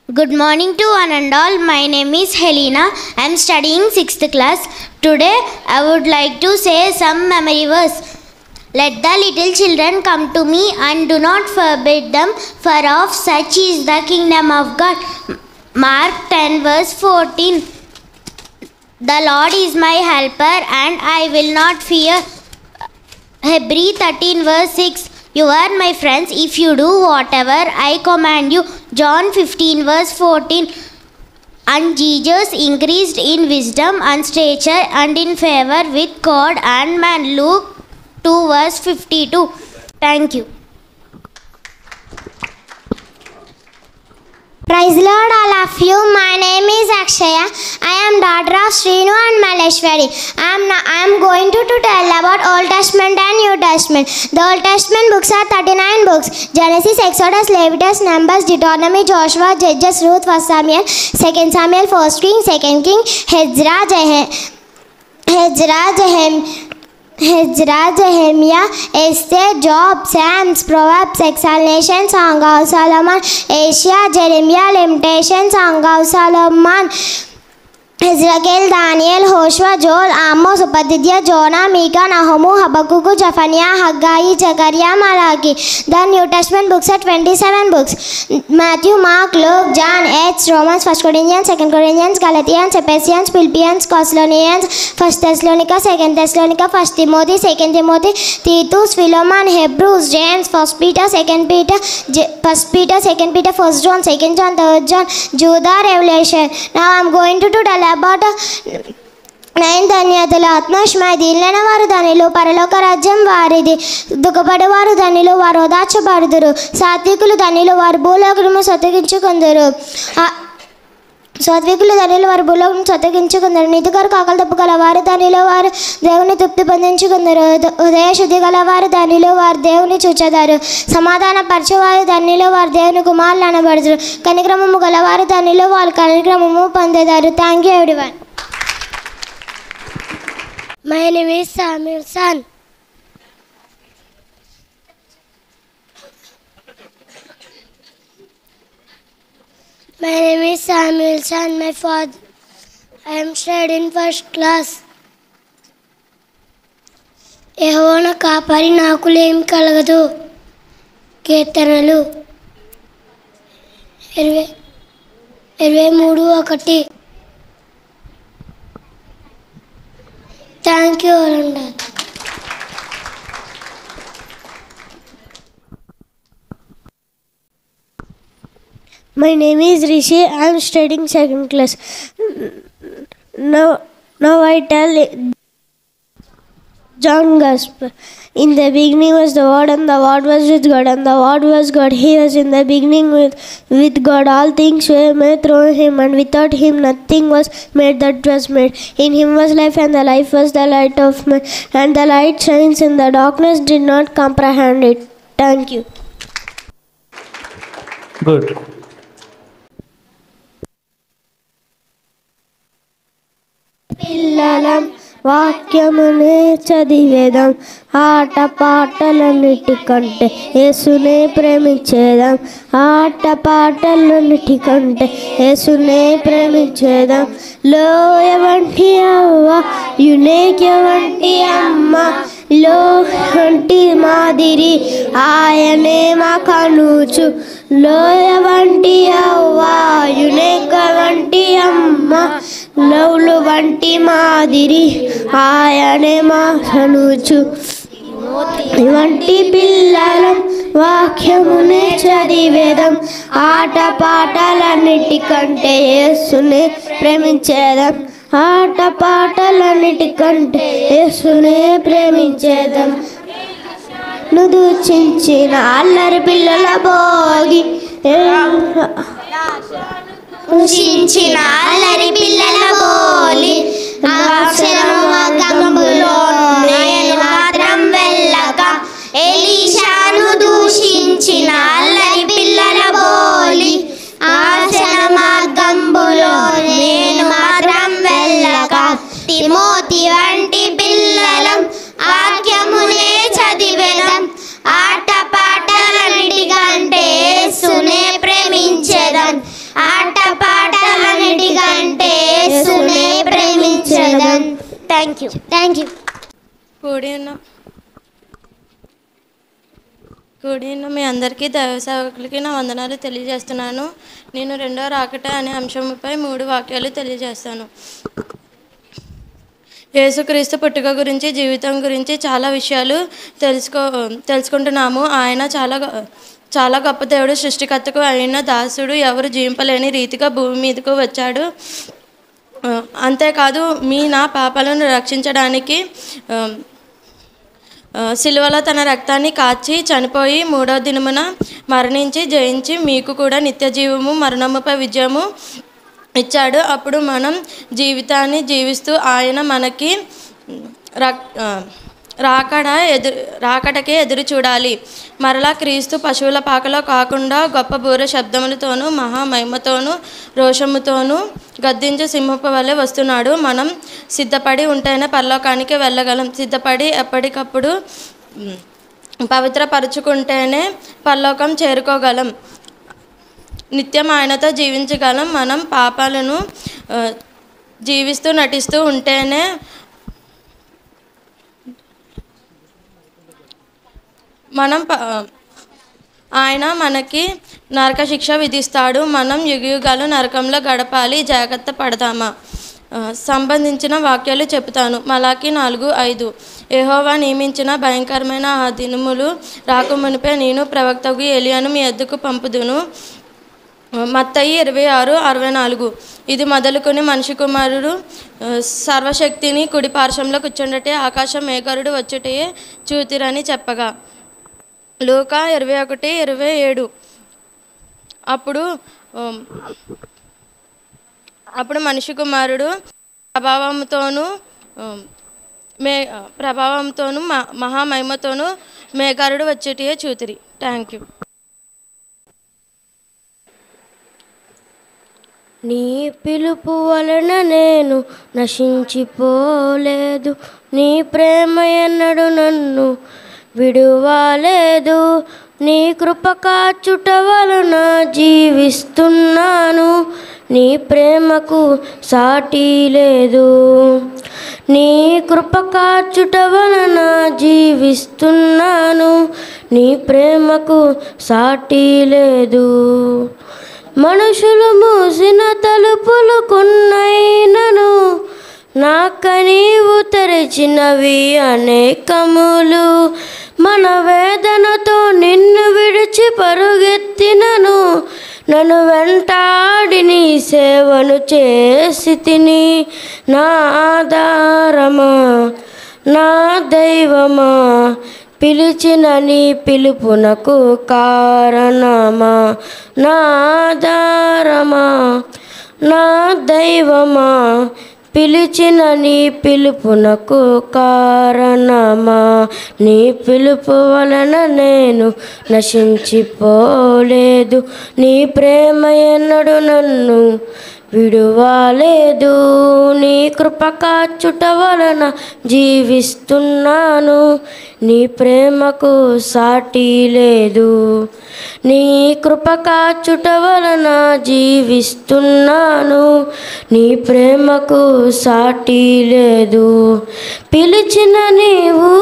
Good morning to one and all. My name is Helena. I am studying 6th class. Today I would like to say some memory verse. Let the little children come to me and do not forbid them, for of such is the kingdom of God. Mark 10 verse 14. The Lord is my helper and I will not fear. Hebrews 13 verse 6. You are my friends if you do whatever I command you. John 15 verse 14. And Jesus increased in wisdom and stature and in favor with God and man. Luke 2 verse 52. Thank you. Praise Lord, all of you. My name is Akshaya. I am daughter of Srinu and Maleshwari. I am going to tell about Old Testament and New Testament. The Old Testament books are 39 books. Genesis, Exodus, Leviticus, Numbers, Deuteronomy, Joshua, Judges, Ruth, 1 Samuel, 2 Samuel, 1 King, 2 King, Hezra, Jeremiah, Esther, Job, Psalms, Proverbs, Exaltation, Song of Solomon, Asia, Jeremiah, Lamentation, Song of Solomon, Ezekiel, Daniel, Hoshua, Joel, Amos, Obadiah, Jonah, Micah, Nahum, Habakkuk, Zephaniah, Haggai, Zechariah, Malachi. The New Testament books are 27 books. Matthew, Mark, Luke, John, Acts, Romans, 1 Corinthians, 2 Corinthians, Galatians, Ephesians, Philippians, Colossians, 1 Thessalonica, 2 Thessalonica, 1 Timothy, 2 Timothy, Titus, Philemon, Hebrews, James, 1 Peter, 2 Peter, 1 Peter, 2 Peter, 1 John, 2 John, 3 John, Judah, Revelation. Now I am going to tell about 9 ధన్యతలు. ఆత్మశ్మయ దీనులైన వారు ధనిలు, పరలోక రాజ్యం వారిది. దుఃఖపడేవారు ధనిలు, వారు ఓదార్చబడుదురు. సాత్వికులు ధనిలు, వారు భూలోకము స్వతగించుకుందరు. సాత్వికులు ధనిలు, వారు భూలోకము స్వతగించుకుందరు. నీతిగారు కాకలు తప్పుగల వారు ధనిలు, వారు దేవుని తృప్తి పొందించుకుందరు. హృదయ శుద్ధి గల వారు ధనిలు, వారు దేవుని చూచెదరు. సమాధాన పరిచేవారు ధనిలు, వారు దేవుని కుమారులు అనబడుదురు. కనిక్రమము గలవారు ధనిలు, వారు కనిక్రమము పొందేదారు. Thank you everyone. My name is Samuelson. My name is Samuelson. My father, I am studying first class. యెహోవా కాపరి నాకులేం కలగదు. కీర్తనలు 23:1. Thank you, Aranda. My name is Rishi. I am studying 2nd class. Now I tell John Gospel. In the beginning was the Word, and the Word was with God, and the Word was God. He was in the beginning with God. All things were made through Him, and without Him nothing was made that was made. In Him was life, and the life was the light of men. And the light shines in the darkness, did not comprehend it. Thank you. Good. పిల్లలం వాక్యమునే చదివేదాం, ఆట పాటలన్నిటికంటే యేసునే ప్రేమించేదాం. ఆట పాటలన్నిటికంటే యేసునే ప్రేమించేదాం. లోయ వంటి అవ్వ, యునేక్య వంటి అమ్మ, లో వంటి మాదిరి ఆయనే మా కనుచు. లోయ వంటి అవ్వ, యునేక వంటి అమ్మ, లౌలు వంటి మాదిరి ఆయనే మా కనుచు. వంటి పిల్లలం వాక్యమునే చదివేదాం, ఆట పాటలన్నిటికంటే యేసునే ప్రేమించేదాం. ఆట పాటలన్నిటికంటే యేసునే ప్రేమించేదాం. దూషించిన అల్లరి పిల్లల భోగి, దూషించిన అల్లరి పిల్లల బోలి, గంబులో నేను మాత్రం వెళ్ళక. ఎలీషాను దూషించిన అల్లరి పిల్లల బోలి, ఆశన మార్గంబులో నేను మాత్రం వెళ్ళక. తిమోతి వంటి పిల్లలం వాక్యమునే చదివేదం, ఆట పాటలన్నిటికంటే యేసునే ప్రేమించేదం. Thank you. కూడి ఉన్న మీ అందరికీ దైవ సేవకులకి నా వందనాలు తెలియజేస్తున్నాను. నేను రెండో రాకట అనే అంశంపై 3 వాక్యాలు తెలియజేస్తాను. యేసుక్రీస్తు పుట్టుక గురించి, జీవితం గురించి చాలా విషయాలు తెలుసుకుంటున్నాము. ఆయన చాలా గొప్ప దేవుడు. సృష్టికర్తకు అయిన దాసుడు ఎవరు జీవింపలేని రీతిగా భూమి మీదకు వచ్చాడు. అంతేకాదు నా పాపాలను రక్షించడానికి సిలువలో తన రక్తాన్ని కాచి చనిపోయి 3వ దినమున మరణించి జయించి మీకు కూడా నిత్య జీవము, మరణముపై విజయము ఇచ్చాడు. అప్పుడు మనం జీవితాన్ని జీవిస్తూ ఆయన మనకి రాకటకే ఎదురు చూడాలి. మరలా క్రీస్తు పశువుల పాకలో కాకుండా గొప్ప బూర శబ్దములతోనూ మహామహిమతోనూ రోషముతోనూ గద్దించే సింహపు వలె వస్తున్నాడు. మనం సిద్ధపడి ఉంటేనే పరలోకానికి వెళ్ళగలం. సిద్ధపడి ఎప్పటికప్పుడు పవిత్రపరుచుకుంటేనే పరలోకం చేరుకోగలం. నిత్యం ఆయనతో జీవించగలం. మనం పాపాలను జీవిస్తూ నటిస్తూ ఉంటేనే ఆయన మనకి నరక శిక్ష విధిస్తాడు. మనం యుగయుగాలు నరకంలో గడపాలి. జాగ్రత్త పడదామా? సంబంధించిన వాక్యాలు చెప్తాను. మలాకి 4:5 యెహోవా నియమించిన భయంకరమైన ఆ దినములు రాకమునిపే నేను ప్రవక్తగు ఎలియాను మీ యొద్దకు పంపుదును. మత్తయి 26:64 ఇది మొదలుకొని మనిషి కుమారుడు సర్వశక్తిని కుడి పార్శ్వంలో కూర్చుండటే ఆకాశం మేఘరుడు వచ్చుటే చూతిరని చెప్పగా. లూకా 21:27 అప్పుడు మనిషి కుమారుడు ప్రభావంతోనూ మహామహిమతోనూ మేఘరుడు వచ్చుటే చూతిరి. Thank you. నీ పిలుపు వలన నేను నశించిపోలేదు, నీ ప్రేమ ఎన్నడు నన్ను విడువలేదు. నీ కృప కాచుట వలన జీవిస్తున్నాను, నీ ప్రేమకు సాటి లేదు. నీ కృప కాచుట వలన జీవిస్తున్నాను, నీ ప్రేమకు సాటి లేదు. మనుషులు మూసిన తలుపులు కొన్నైనను నాక నీవు తెరిచినవి అనేకములు. మన వేదనతో నిన్ను విడిచి పరుగెత్తినను, నన్ను వెంటాడి నీ సేవను చేసి తిని. నా ఆధారమా, నా దైవమా, పిలిచిన నీ పిలుపునకు కారణమా. నా ఆధారమా, నా దైవమా, పిలిచిన నీ పిలుపునకు కారణమా. నీ పిలుపు వలన నేను నశించిపోలేదు, నీ ప్రేమ ఎన్నడు నన్ను విడువలేదు. నీ కృప కాచుట వలన జీవిస్తున్నాను, నీ ప్రేమకు సాటి లేదు. నీ కృప కాచుట వలన జీవిస్తున్నాను, నీ ప్రేమకు సాటి లేదు. పిలిచిన నీవు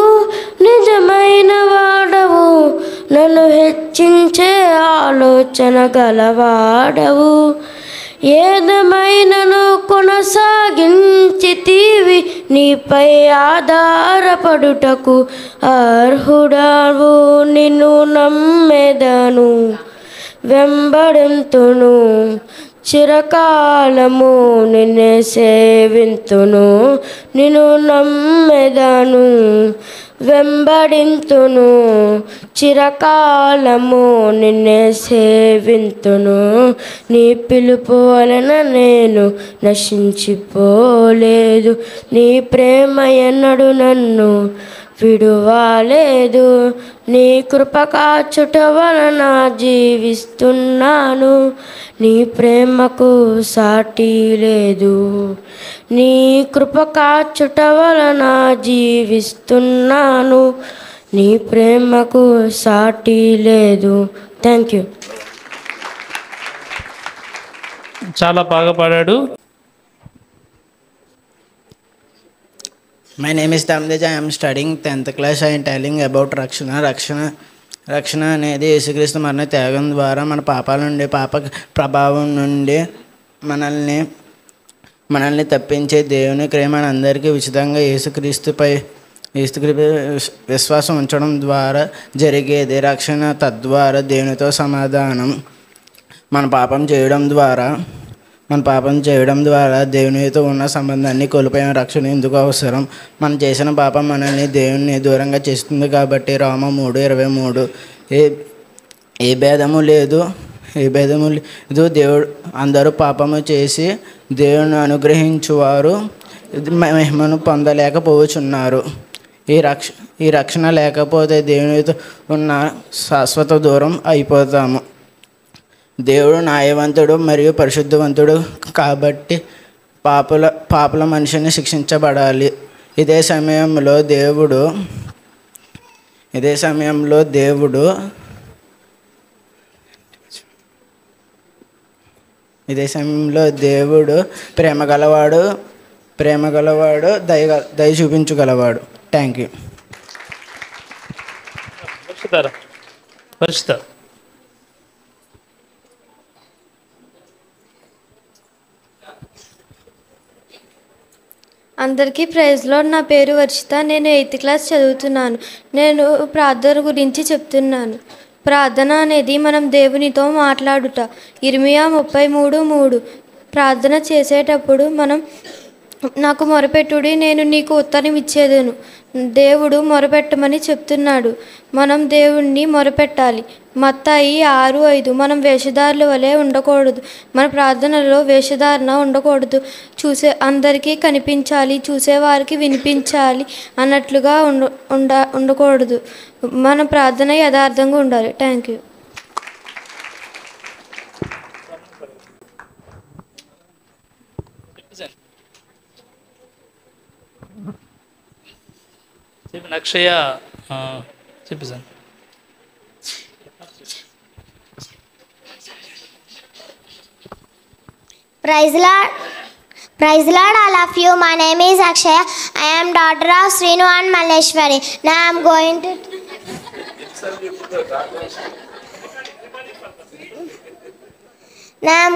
నిజమైన వాడవు, నన్ను హెచ్చించే ఆలోచన గలవాడవు. ఏదేమైనను కొనసాగించితివి, నీపై ఆధారపడుటకు అర్హుడవు. నిన్ను నమ్మెదను, వెంబడింతును, చిరకాలము నిన్నే సేవింతును. నిన్ను నమ్మెదను, వెంబడింతును, చిరకాలము నిన్నే సేవింతును. నీ పిలుపు వలన నేను నశించిపోలేదు, నీ ప్రేమ ఎన్నడు నన్ను విడువలేదు. నీ కృప కాచుట వలన జీవిస్తున్నాను, నీ ప్రేమకు సాటి లేదు. నీ కృప కాచుట వలన జీవిస్తున్నాను, నీ ప్రేమకు సాటి లేదు. Thank you. చాలా బాగా పాడాడు. My name is Tamdej. I am studying 10th class. I am telling about రక్షణ అనేది యేసుక్రీస్తు మరణ త్యాగం ద్వారా మన పాపాల నుండి పాప ప్రభావం నుండి మనల్ని తప్పించే దేవుని ప్రేమ అందరికీ ఉచితంగా యేసుక్రీస్తుపై విశ్వాసం ఉంచడం ద్వారా జరిగేది రక్షణ. తద్వారా దేవునితో సమాధానం. మన పాపం చేయడం ద్వారా దేవునితో ఉన్న సంబంధాన్ని కోల్పోయిన రక్షణ ఎందుకు అవసరం? మనం చేసిన పాపం మనల్ని దేవుని దూరంగా చేస్తుంది కాబట్టి రోమ 3:23 ఏ భేదము లేదు. దేవుడు అందరూ పాపము చేసి దేవుని అనుగ్రహించువారు మహిమను పొందలేకపోవచ్చున్నారు. ఈ రక్షణ లేకపోతే దేవునితో ఉన్న శాశ్వత దూరం అయిపోతాము. దేవుడు న్యాయవంతుడు మరియు పరిశుద్ధవంతుడు కాబట్టి పాపుల మనిషిని శిక్షించబడాలి. ఇదే సమయంలో దేవుడు ప్రేమగలవాడు దయ చూపించగలవాడు. Thank you. అందరికీ ప్రైజ్ లార్డ్. నా పేరు వర్షిత. నేను 8th క్లాస్ చదువుతున్నాను. నేను ప్రార్థన గురించి చెప్తున్నాను. ప్రార్థన అనేది మనం దేవునితో మాట్లాడుట. ఇర్మియా 33:3. ప్రార్థన చేసేటప్పుడు మనం నాకు మొరపెట్టుడి, నేను నీకు ఉత్తరం ఇచ్చేదను. దేవుడు మొరపెట్టమని చెప్తున్నాడు. మనం దేవుణ్ణి మొరపెట్టాలి. మత్తాయి 6:5. మనం వేషధారుల వలె ఉండకూడదు. మన ప్రార్థనలో వేషధారణ ఉండకూడదు. అందరికీ కనిపించాలి, చూసేవారికి వినిపించాలి అన్నట్లుగా ఉండకూడదు. మన ప్రార్థన యథార్థంగా ఉండాలి. Thank you. అక్షయ చెప్పు sir. Praise Lord. Praise Lord, all of you. My name is Akshaya. I am daughter of Srinu and Malleshwari. Now I am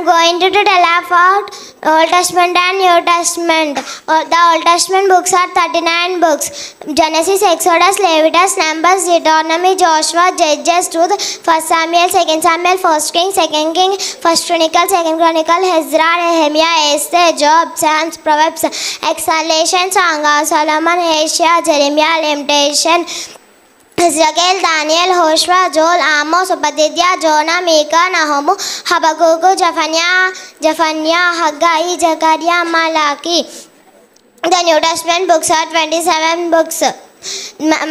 going to tell about Old Testament and New Testament. The Old Testament books are 39 books. Genesis, Exodus, Leviticus, Numbers, Deuteronomy, Joshua, Judges, Ruth, 1 Samuel, 2 Samuel, 1 King, 2 King, 1 Chronicle, 2 Chronicle, Ezra, Nehemiah, Esther, Job, Psalms, Proverbs, Exhalation, Song of Solomon, Hosea, Jeremiah, Lamentation, Ezekiel, Daniel, Hoshua, Joel, Amos, Obadiah, Jonah, Micah, Nahum, Habakkuk, Zephaniah, Haggai, Zechariah, Malachi. The New Testament books are 27 books.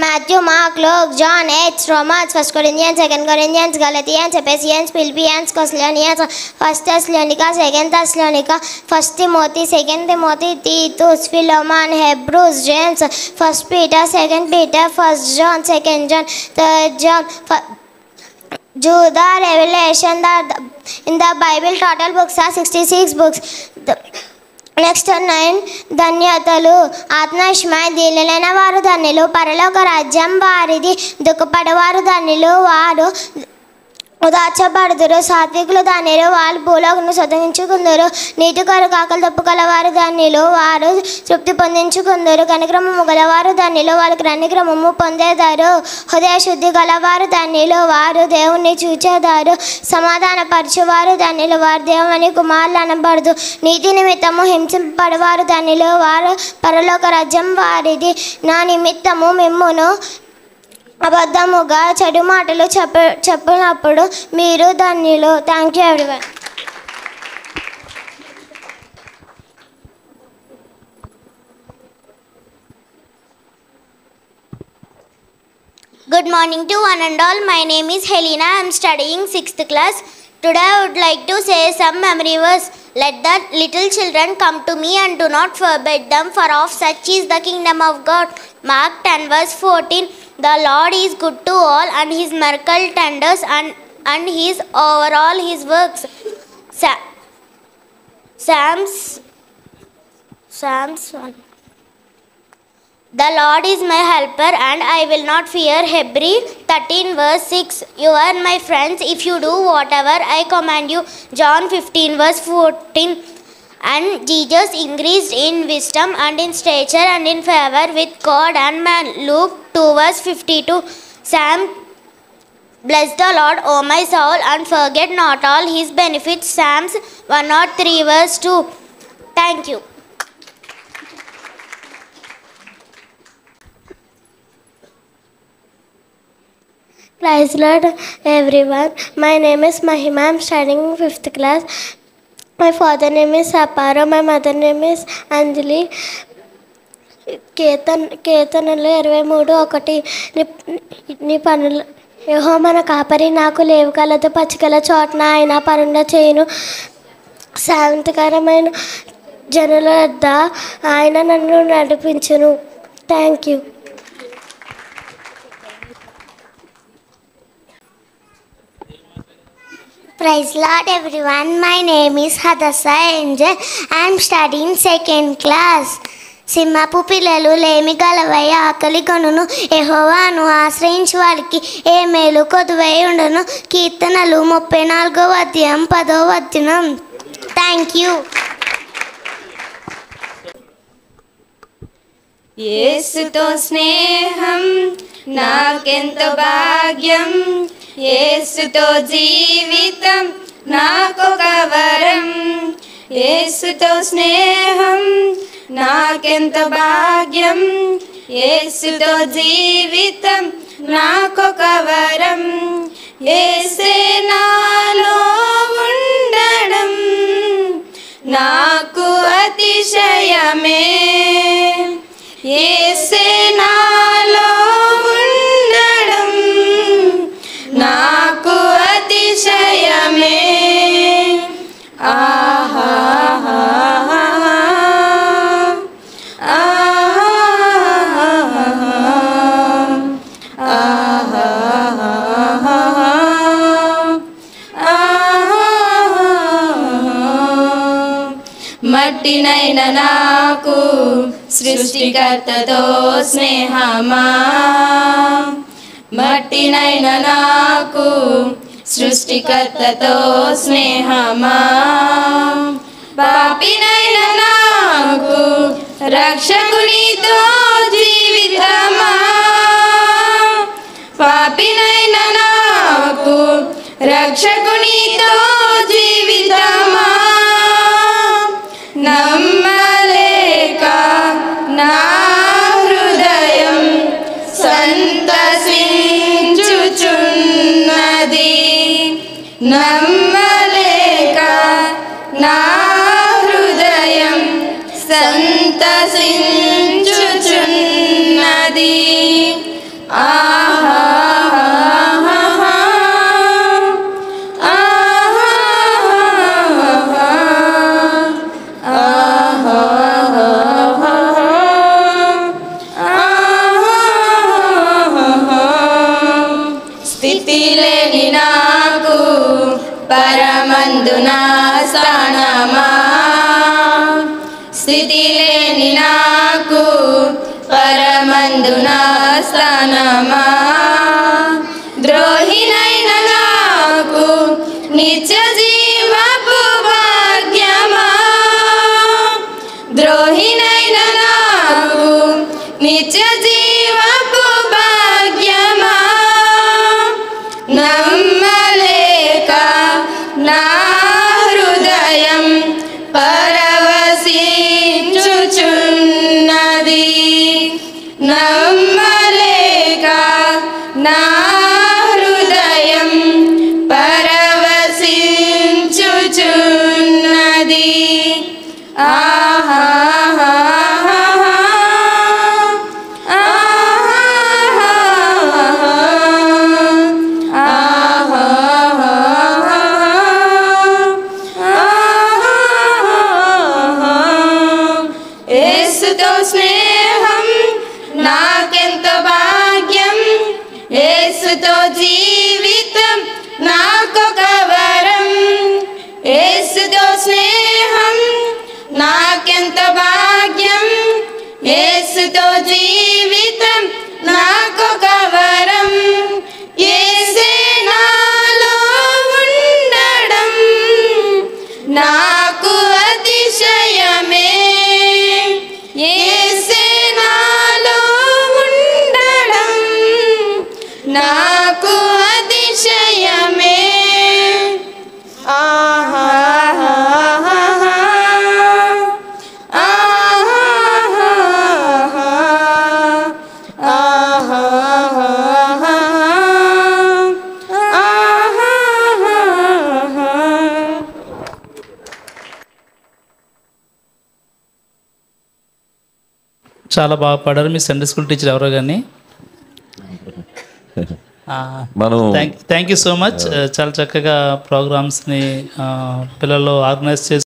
Matthew, Mark, Luke, John, Acts, Romans, 1 Corinthians, 2 Corinthians, Galatians, Ephesians, Philippians, Colossians, 1 Thessalonica, 2 Thessalonica, 1 Timothy, 2 Timothy, Titus, Philemon, Hebrews, James, 1 Peter, 2 Peter, 1 John, 2 John, 3 John, Judah, Revelation. In the Bible, total books are 66 books. Next 9 ధన్యతలు. ఆత్మవిషమై దీనులైన వారు ధన్యులు, పరలోక రాజ్యం వారిది. దుఃఖపడవారు ధన్యులు, వారు ఉదార్చబడుదురు. సాత్వికులు ధన్యులు, వాళ్ళు భూలోకను స్వతంత్రించుకుందరు. నీటి కొరకు ఆకలి దప్పుగలవారు ధన్యులు, వారు తృప్తి పొందించుకుందరు. కనిక్రమము గలవారు ధన్యులు, వాళ్ళకి కనిక్రమము పొందేదారు. హృదయ శుద్ధి గలవారు ధన్యులు, వారు దేవుణ్ణి చూచేదారు. సమాధాన పరచువారు ధన్యులు, వారు దేవుని కుమారులు అనబడదు. నీతి నిమిత్తము హింసింపబడవారు ధన్యులు, వారు పరలోక రాజ్యం వారిది. నా నిమిత్తము మిమ్మును అబద్ధముగా చెడు మాటలు చెప్పినప్పుడు మీరు ధన్యులు. Thank you everyone. Good morning to one and all. My name is Helena. I am studying 6th class. Today I would like to say some memory verse. Let the little children come to me and do not forbid them, for of such is the kingdom of God. Mark 10:14. The Lord is good to all, and his miracle tenders and his over all his works. Psalms The Lord is my helper and I will not fear. Hebrews 13 verse 6. You are my friends if you do whatever I command you. John 15 verse 14. And Jesus increased in wisdom and in stature and in favor with God and man. Luke 2 verse 52. Psalm, bless the Lord, O my soul, and forget not all his benefits. Psalms 103 verse 2. Thank you. Praise Lord, everyone. My name is Mahima. I'm studying 5th class. My father name is Saparo. My mother name is Anjali. కీర్తనలు 23:1 నీ పనులు యెహోవా మన కాపరి, నాకు లేవు కలదు పచ్చికల చోటన ఆయన పరుండ చేయును. శాంతికరమైన జనుల వద్ద ఆయన నన్ను నడిపించును. Thank you. Praise Lord everyone. My name is Hadassa Angel. I am studying 2nd class. సింహపు పిల్లలు లేమి గలవై ఆకలి కొనును, యెహోవాను ఆశ్రయించు వారికి ఏ మేలు కొదువై ఉండను. కీర్తనలు 34:10. Thank you. యేసుతో స్నేహం నాకెంతో భాగ్యం, యేసుతో జీవితం నాకొక వరం. యేసుతో స్నేహం నాకెంతో భాగ్యం, యేసుతో జీవితం నాకొక వరం. యేసే నాలో ఉండడం నాకు అతిశయమే, యేసే నాలో ఉండడం నాకు అతిశయమే. ఆహా మట్టినైన నాకు సృష్టికర్తతో స్నేహమా, మట్టినైన నాకు సృష్టికర్తతో స్నేహమా. పాపినైన నాకు రక్షకునితో జీవితమా, పాపినైన నాకు రక్షకునితో జీవితమా. నమ్మలేక నా హృదయం సంతసించుచున్నది, నమ్మలేక నా హృదయం సంతసించుచున్నది. ఆహా స్థితిలేని నాకు పరమందున స్థానమా, స్థితిలేని నాకు పరమందున స్థానమా. ద్రోహినైన నాకు నిత్య జీవపు భాగ్యమా, ద్రోహినైన నాకు నిత్య జీవపు భాగ్యమా. నమ్మలేక నా హృదయం పరవశించుచున్నది, నమ్మలేక నా హృదయం పరవశించుచున్నది. ఆహా యేసుతో స్నేహం నాకెంతో భాగ్యం, యేసుతో జీవితం నాకొక వరం. యేసుతో స్నేహం నాకెంతో భాగ్యం, యేసు యేసుతో జీవితం నాకొక వరం, యేసే నాలో ఉండడం నాకు అతిశయమే, యేసే నాలో ఉండడం నాకు అతిశయమే. ఆహా చాలా బాగా పాడారు. మీ సండే స్కూల్ టీచర్ ఎవరో కానీ. Thank you so much. చాలా చక్కగా ప్రోగ్రామ్స్ని పిల్లలు ఆర్గనైజ్ చేసి